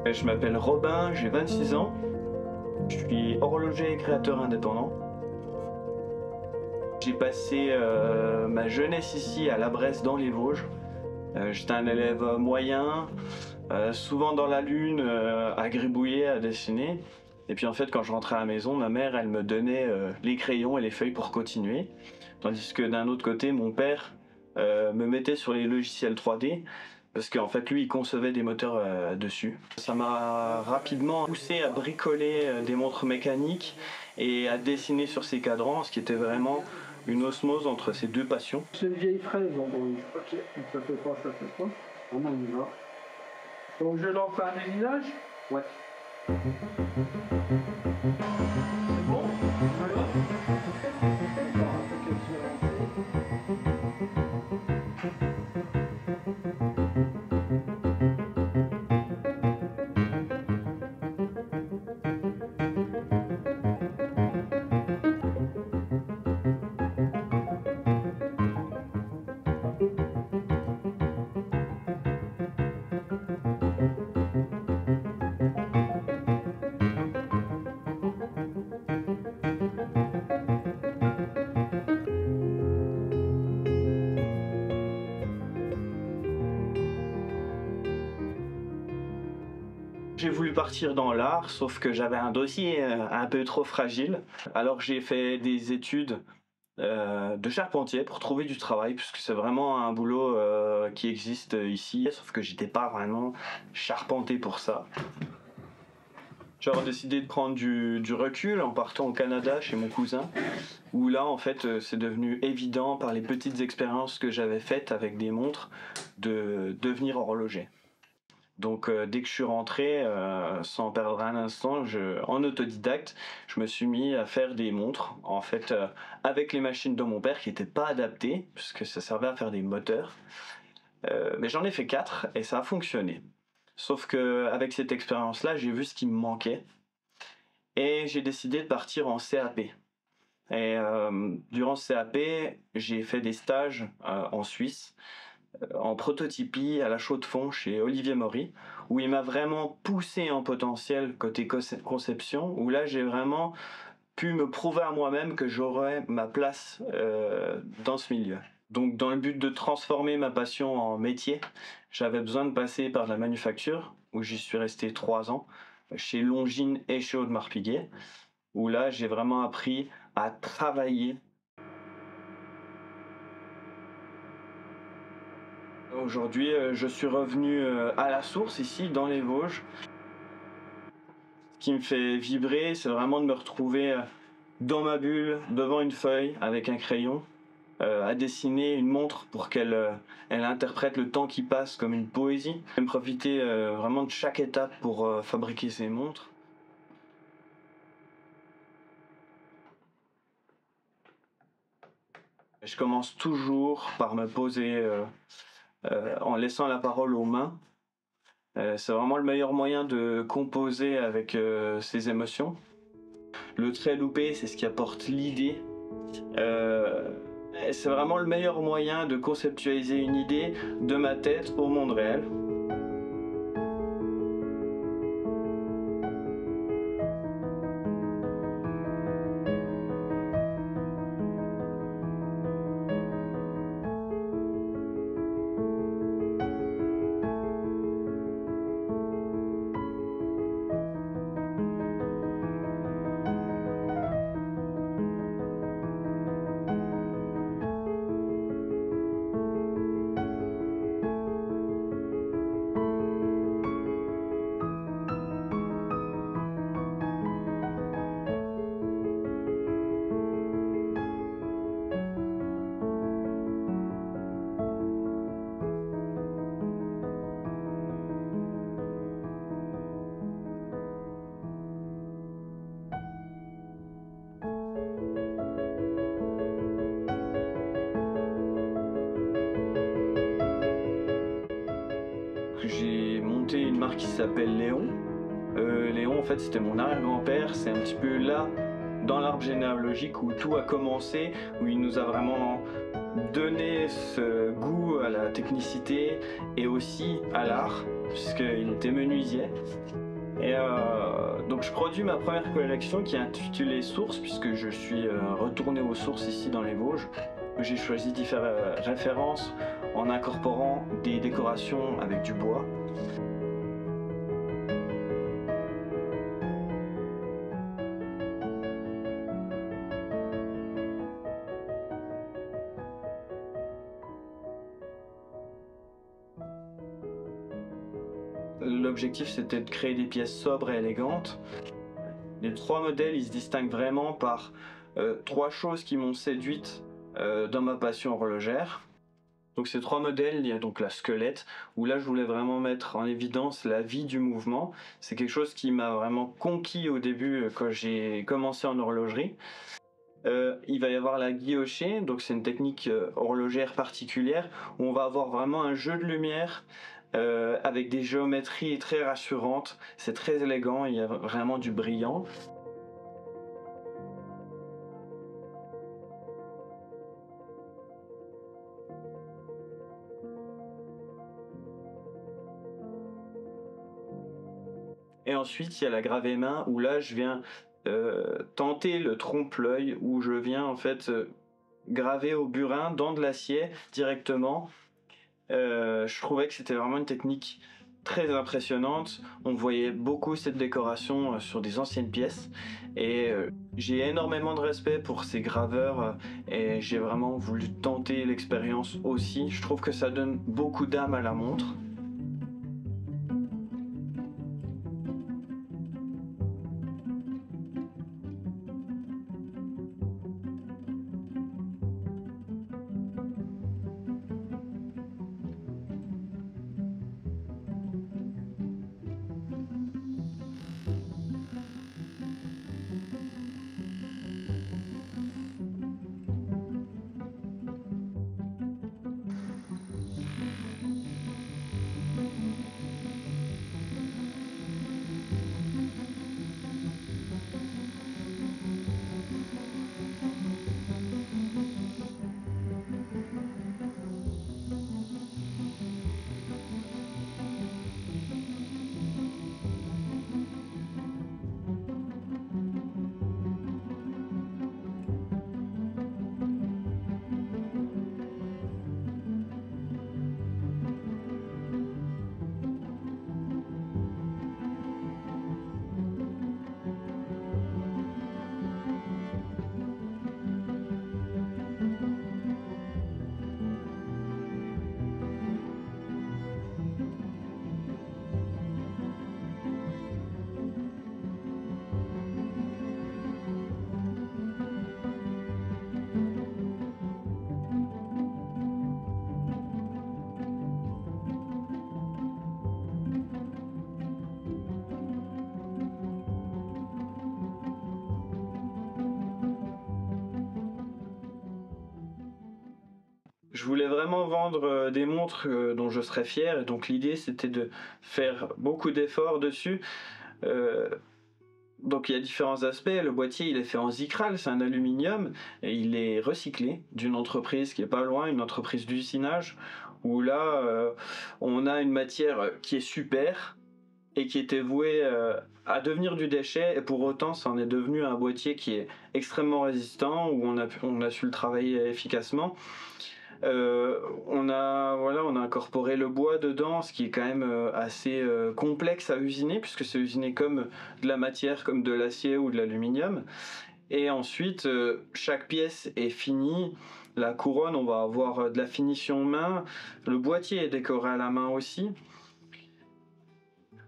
Je m'appelle Robin, j'ai 26 ans. Je suis horloger et créateur indépendant. J'ai passé ma jeunesse ici à La Bresse dans les Vosges. J'étais un élève moyen, souvent dans la lune, à gribouiller, à dessiner. Et puis en fait, quand je rentrais à la maison, ma mère, elle me donnait les crayons et les feuilles pour continuer. Tandis que d'un autre côté, mon père me mettait sur les logiciels 3D parce qu'en fait, lui, il concevait des moteurs dessus. Ça m'a rapidement poussé à bricoler des montres mécaniques et à dessiner sur ces cadrans, ce qui était vraiment une osmose entre ces deux passions. C'est une vieille fraise, donc ok, ça fait pas, ça fait pas. On y va. Donc je lance un déminage. Ouais. C'est bon. Voilà. J'ai voulu partir dans l'art, sauf que j'avais un dossier un peu trop fragile. Alors j'ai fait des études de charpentier pour trouver du travail, puisque c'est vraiment un boulot qui existe ici, sauf que j'étais pas vraiment charpenté pour ça. J'ai décidé de prendre du recul en partant au Canada chez mon cousin, où là en fait c'est devenu évident par les petites expériences que j'avais faites avec des montres de devenir horloger. Donc dès que je suis rentré, sans perdre un instant, en autodidacte, je me suis mis à faire des montres, en fait avec les machines de mon père qui n'étaient pas adaptées, puisque ça servait à faire des moteurs. Mais j'en ai fait 4 et ça a fonctionné. Sauf qu'avec cette expérience-là, j'ai vu ce qui me manquait et j'ai décidé de partir en CAP. Et durant ce CAP, j'ai fait des stages en Suisse, en prototypie à la Chaux-de-Fonds chez Olivier Maury, où il m'a vraiment poussé en potentiel côté conception, où là j'ai vraiment pu me prouver à moi-même que j'aurais ma place dans ce milieu. Donc dans le but de transformer ma passion en métier, j'avais besoin de passer par la manufacture, où j'y suis resté 3 ans, chez Longines et chez Audemars-Piguet, où là j'ai vraiment appris à travailler. Aujourd'hui, je suis revenu à la source ici, dans les Vosges. Ce qui me fait vibrer, c'est vraiment de me retrouver dans ma bulle, devant une feuille, avec un crayon, à dessiner une montre pour qu'elle elle interprète le temps qui passe comme une poésie. J'aime profiter vraiment de chaque étape pour fabriquer ces montres. Je commence toujours par me poser en laissant la parole aux mains. C'est vraiment le meilleur moyen de composer avec ses émotions. Le trait loupé, c'est ce qui apporte l'idée. C'est vraiment le meilleur moyen de conceptualiser une idée de ma tête au monde réel. J'ai monté une marque qui s'appelle Léon. Léon, en fait, c'était mon arrière-grand-père. C'est un petit peu là dans l'arbre généalogique où tout a commencé, où il nous a vraiment donné ce goût à la technicité et aussi à l'art, puisqu'il était menuisier. Et donc je produis ma première collection qui est intitulée Sources, puisque je suis retourné aux sources ici dans les Vosges. J'ai choisi d'y faire référence en incorporant des décorations avec du bois. L'objectif c'était de créer des pièces sobres et élégantes. Les trois modèles ils se distinguent vraiment par trois choses qui m'ont séduite dans ma passion horlogère. Donc ces trois modèles, il y a donc la squelette, où là je voulais vraiment mettre en évidence la vie du mouvement. C'est quelque chose qui m'a vraiment conquis au début quand j'ai commencé en horlogerie. Il va y avoir la guillochée, donc c'est une technique horlogère particulière où on va avoir vraiment un jeu de lumière avec des géométries très rassurantes. C'est très élégant, il y a vraiment du brillant. Et ensuite, il y a la gravée main où là, je viens tenter le trompe-l'œil, où je viens en fait graver au burin dans de l'acier directement. Je trouvais que c'était vraiment une technique très impressionnante. On voyait beaucoup cette décoration sur des anciennes pièces et j'ai énormément de respect pour ces graveurs et j'ai vraiment voulu tenter l'expérience aussi. Je trouve que ça donne beaucoup d'âme à la montre. Je voulais vraiment vendre des montres dont je serais fier, et donc l'idée c'était de faire beaucoup d'efforts dessus. Donc il y a différents aspects. Le boîtier il est fait en Zicral, c'est un aluminium, et il est recyclé d'une entreprise qui est pas loin, une entreprise d'usinage, où là on a une matière qui est super et qui était vouée à devenir du déchet, et pour autant ça en est devenu un boîtier qui est extrêmement résistant, où on a su le travailler efficacement. On a incorporé le bois dedans, ce qui est quand même assez complexe à usiner, puisque c'est usiné comme de la matière, comme de l'acier ou de l'aluminium. Et ensuite, chaque pièce est finie. La couronne, on va avoir de la finition main. Le boîtier est décoré à la main aussi.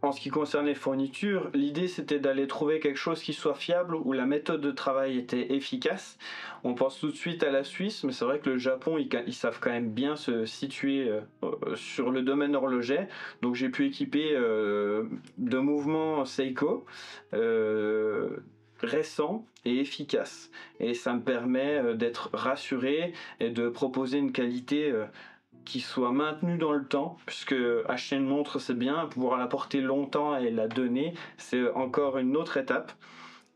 En ce qui concerne les fournitures, l'idée c'était d'aller trouver quelque chose qui soit fiable, où la méthode de travail était efficace. On pense tout de suite à la Suisse, mais c'est vrai que le Japon, ils savent quand même bien se situer sur le domaine horloger. Donc j'ai pu équiper de mouvements Seiko récents et efficaces. Et ça me permet d'être rassuré et de proposer une qualité qui soit maintenue dans le temps, puisque acheter une montre c'est bien, pouvoir la porter longtemps et la donner c'est encore une autre étape.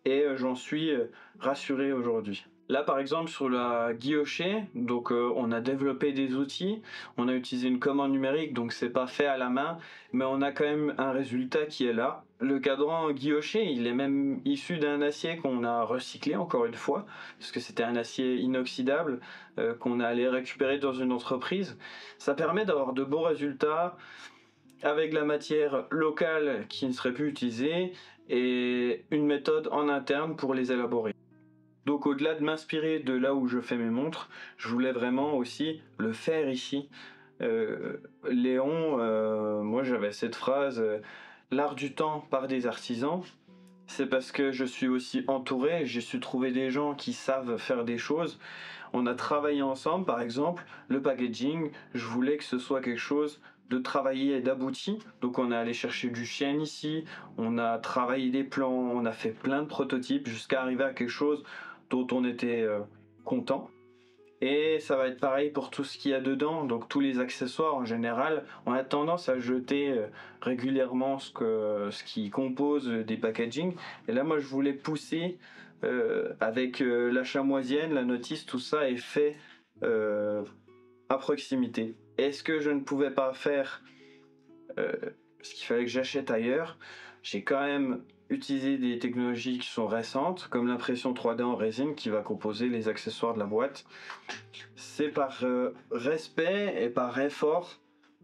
et j'en suis rassuré aujourd'hui. Là par exemple sur la guillochée, donc on a développé des outils, on a utilisé une commande numérique, donc c'est pas fait à la main, mais on a quand même un résultat qui est là. Le cadran guilloché, il est même issu d'un acier qu'on a recyclé encore une fois, parce que c'était un acier inoxydable qu'on a allé récupérer dans une entreprise. Ça permet d'avoir de beaux résultats avec la matière locale qui ne serait plus utilisée et une méthode en interne pour les élaborer. Donc au-delà de m'inspirer de là où je fais mes montres, je voulais vraiment aussi le faire ici. Léon, moi j'avais cette phrase, l'art du temps par des artisans. C'est parce que je suis aussi entouré, j'ai su trouver des gens qui savent faire des choses. On a travaillé ensemble, par exemple, le packaging, je voulais que ce soit quelque chose de travaillé et d'abouti. Donc on est allé chercher du chêne ici, on a travaillé des plans, on a fait plein de prototypes jusqu'à arriver à quelque chose dont on était content. Et ça va être pareil pour tout ce qu'il y a dedans, donc tous les accessoires en général. On a tendance à jeter régulièrement ce qui compose des packaging. Et là, moi, je voulais pousser avec la chamoisienne, la notice, tout ça est fait à proximité. Est-ce que je ne pouvais pas faire ce qu'il fallait que j'achète ailleurs? J'ai quand même utilisé des technologies qui sont récentes, comme l'impression 3D en résine qui va composer les accessoires de la boîte. C'est par respect et par effort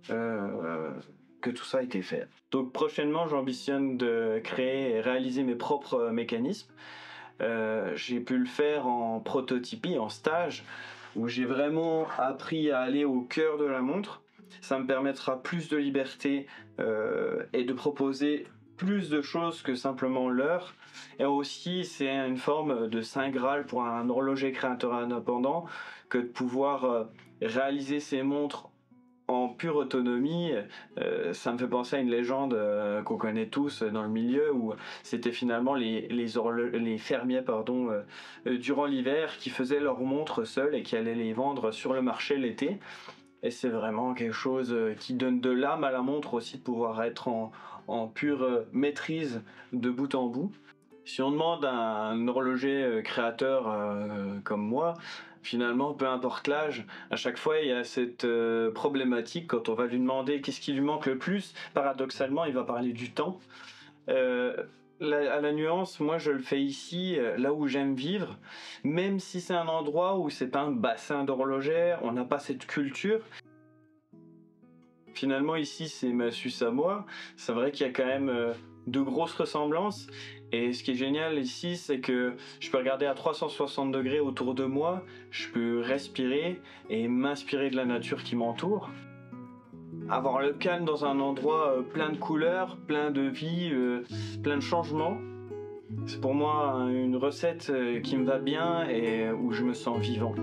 que tout ça a été fait. Donc prochainement, j'ambitionne de créer et réaliser mes propres mécanismes. J'ai pu le faire en prototypie, en stage, où j'ai vraiment appris à aller au cœur de la montre. Ça me permettra plus de liberté et de proposer plus de choses que simplement l'heure. Et aussi, c'est une forme de saint graal pour un horloger créateur indépendant que de pouvoir réaliser ses montres en pure autonomie. Ça me fait penser à une légende qu'on connaît tous dans le milieu, où c'était finalement les fermiers durant l'hiver qui faisaient leurs montres seuls et qui allaient les vendre sur le marché l'été. Et c'est vraiment quelque chose qui donne de l'âme à la montre aussi, de pouvoir être en pure maîtrise de bout en bout. Si on demande à un horloger créateur comme moi, finalement, peu importe l'âge, à chaque fois il y a cette problématique quand on va lui demander qu'est-ce qui lui manque le plus. Paradoxalement, il va parler du temps. À la nuance, moi je le fais ici, là où j'aime vivre, même si c'est un endroit où c'est pas un bassin d'horlogère, on n'a pas cette culture. Finalement ici c'est ma Suisse à moi, c'est vrai qu'il y a quand même de grosses ressemblances, et ce qui est génial ici c'est que je peux regarder à 360 degrés autour de moi, je peux respirer et m'inspirer de la nature qui m'entoure. Avoir le calme dans un endroit plein de couleurs, plein de vie, plein de changements, c'est pour moi une recette qui me va bien et où je me sens vivant.